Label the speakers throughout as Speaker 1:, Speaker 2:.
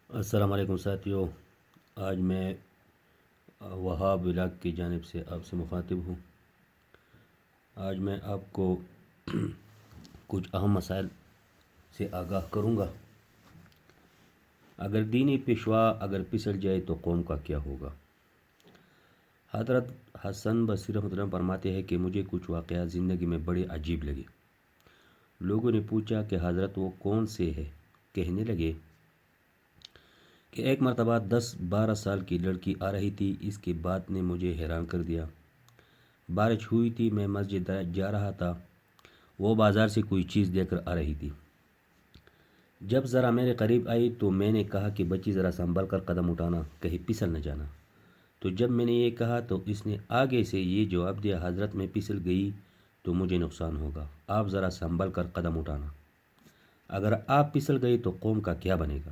Speaker 1: السلام علیکم ساتھیو، آج میں وہاب ولاگ کی جانب سے آپ سے مخاطب ہوں۔ آج میں آپ کو کچھ اہم مسائل سے آگاہ کروں گا۔ اگر دینی پیشوا اگر پسل جائے تو قوم کا کیا ہوگا؟ حضرت حسن بصری رحمۃ اللہ فرماتے ہیں کہ مجھے کچھ واقعات زندگی میں بڑے عجیب لگے۔ لوگوں نے پوچھا کہ حضرت وہ کون سے ہے؟ کہنے لگے کہ ایک مرتبہ 10-12 سال کی لڑکی آ رہی تھی، اس کی بات نے مجھے حیران کر دیا۔ بارش ہوئی تھی، میں مسجد جا رہا تھا، وہ بازار سے کوئی چیز لے کر آ رہی تھی۔ جب ذرا میرے قریب آئی تو میں نے کہا کہ بچی ذرا سنبھل کر قدم اٹھانا، کہیں پھسل نہ جانا۔ تو جب میں نے یہ کہا تو اس نے آگے سے یہ جواب دیا، حضرت میں پھسل گئی تو مجھے نقصان ہوگا، آپ ذرا سنبھل کر قدم اٹھانا، اگر آپ پھسل گئی تو قوم کا کیا بنے گا؟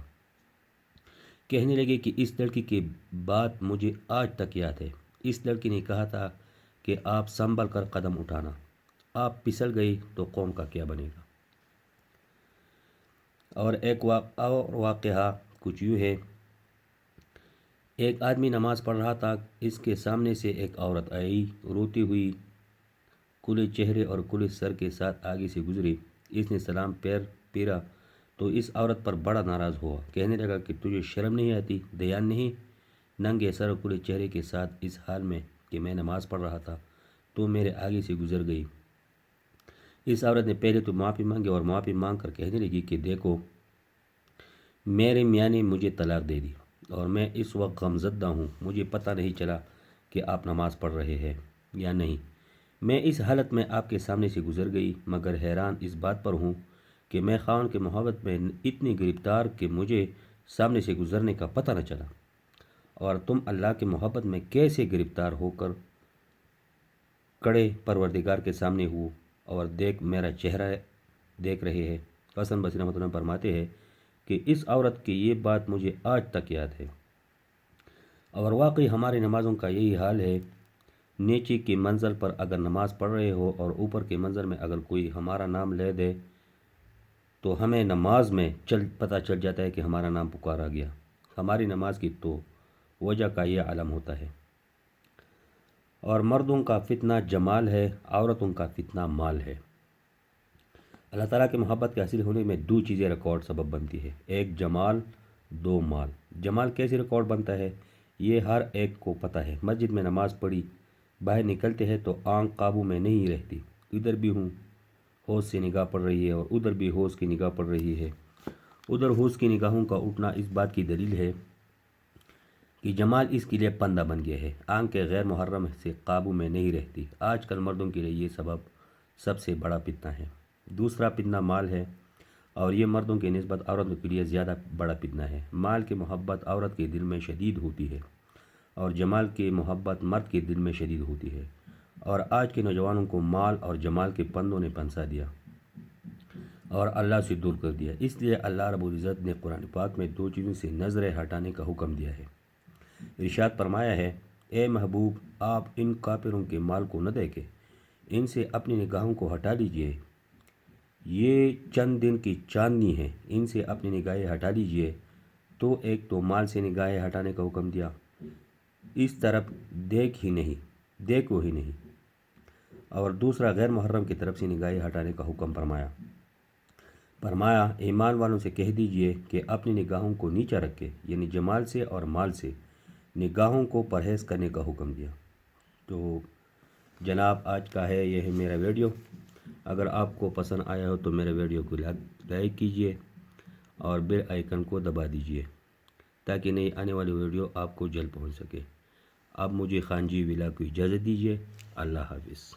Speaker 1: کہنے لگے کہ اس لڑکی کی بات مجھے آج تک یاد ہے۔ اس لڑکی نے کہا تھا کہ آپ سنبھل کر قدم اٹھانا، آپ پھسل گئی تو قوم کا کیا بنے گا؟ اور ایک واقعہ کچھ یوں ہے۔ ایک آدمی نماز پڑھ رہا تھا، اس کے سامنے سے ایک عورت آئی، روتی ہوئی، کھلے چہرے اور کھلے سر کے ساتھ آگے سے گزری۔ اس نے سلام پھیرا تو اس عورت پر بڑا ناراض ہوا، کہنے لگا کہ تجھے شرم نہیں آتی، دھیان نہیں؟ ننگے سر اور کھلے چہرے کے ساتھ اس حال میں کہ میں نماز پڑھ رہا تھا تو میرے آگے سے گزر گئی۔ اس عورت نے پہلے تو معافی مانگی اور معافی مانگ کر کہنے لگی کہ دیکھو، میرے میاں نے مجھے طلاق دے دی اور میں اس وقت غمزدہ ہوں، مجھے پتہ نہیں چلا کہ آپ نماز پڑھ رہے ہیں یا نہیں۔ میں اس حالت میں آپ کے سامنے سے گزر گئی، مگر حیران اس بات پر ہوں کہ میں خاوند کی محبت میں اتنی گرفتار کہ مجھے سامنے سے گزرنے کا پتہ نہ چلا، اور تم اللہ کی محبت میں کیسے گرفتار ہو کر کڑے پروردگار کے سامنے ہو اور دیکھ میرا چہرہ دیکھ رہے ہیں۔ حسن بصری رحمۃ اللہ فرماتے ہیں کہ اس عورت کی یہ بات مجھے آج تک یاد ہے، اور واقعی ہماری نمازوں کا یہی حال ہے۔ نیچے کی منزل پر اگر نماز پڑھ رہے ہو اور اوپر کے منظر میں اگر کوئی ہمارا نام لے دے تو ہمیں نماز میں پتہ چل جاتا ہے کہ ہمارا نام پکارا گیا۔ ہماری نماز کی تو وجہ کا یہ علم ہوتا ہے۔ اور مردوں کا فتنہ جمال ہے، عورتوں کا فتنہ مال ہے۔ اللہ تعالیٰ کی محبت کے حاصل ہونے میں دو چیزیں ریکارڈ سبب بنتی ہے، ایک جمال، دو مال۔ جمال کیسے ریکارڈ بنتا ہے یہ ہر ایک کو پتہ ہے۔ مسجد میں نماز پڑھی، باہر نکلتے ہیں تو آنکھ قابو میں نہیں رہتی، ادھر بھی ہوں ہوش سے نگاہ پڑ رہی ہے اور ادھر بھی ہوش کی نگاہ پڑ رہی ہے۔ ادھر ہوش کی نگاہوں کا اٹھنا اس بات کی دلیل ہے کہ جمال اس کے لیے پندہ بن گیا ہے، آنکھ غیر محرم سے قابو میں نہیں رہتی۔ آج کل مردوں کے لیے یہ سب سے بڑا فتنہ ہے۔ دوسرا فتنہ مال ہے، اور یہ مردوں کی نسبت عورتوں کے لیے زیادہ بڑا فتنہ ہے۔ مال کی محبت عورت کے دل میں شدید ہوتی ہے اور جمال کی محبت مرد کے دل میں شدید ہوتی ہے، اور آج کے نوجوانوں کو مال اور جمال کے پندوں نے پنسا دیا اور اللہ سے دور کر دیا۔ اس لیے اللہ رب العزت نے قرآن پاک میں دو چیزوں سے نظریں ہٹانے کا حکم دیا ہے۔ ارشاد فرمایا ہے، اے محبوب، آپ ان کافروں کے مال کو نہ دیکھیں، ان سے اپنی نگاہوں کو ہٹا لیجئے، یہ چند دن کی چاندنی ہے، ان سے اپنی نگاہیں ہٹا لیجئے۔ تو ایک تو مال سے نگاہیں ہٹانے کا حکم دیا، اس طرف دیکھو ہی نہیں، اور دوسرا غیر محرم کی طرف سے نگاہیں ہٹانے کا حکم فرمایا ایمان والوں سے کہہ دیجئے کہ اپنی نگاہوں کو نیچا رکھے، یعنی جمال سے اور مال سے نگاہوں کو پرہیز کرنے کا حکم دیا۔ تو جناب آج کا ہے یہ ہے میرا ویڈیو۔ اگر آپ کو پسند آیا ہو تو میرے ویڈیو کو لائک کیجئے اور بیل آئیکن کو دبا دیجئے تاکہ نئی آنے والی ویڈیو آپ کو جلد پہنچ سکے۔ اب مجھے خان جی ولاگ کو اجازت دیجئے۔ اللہ حافظ۔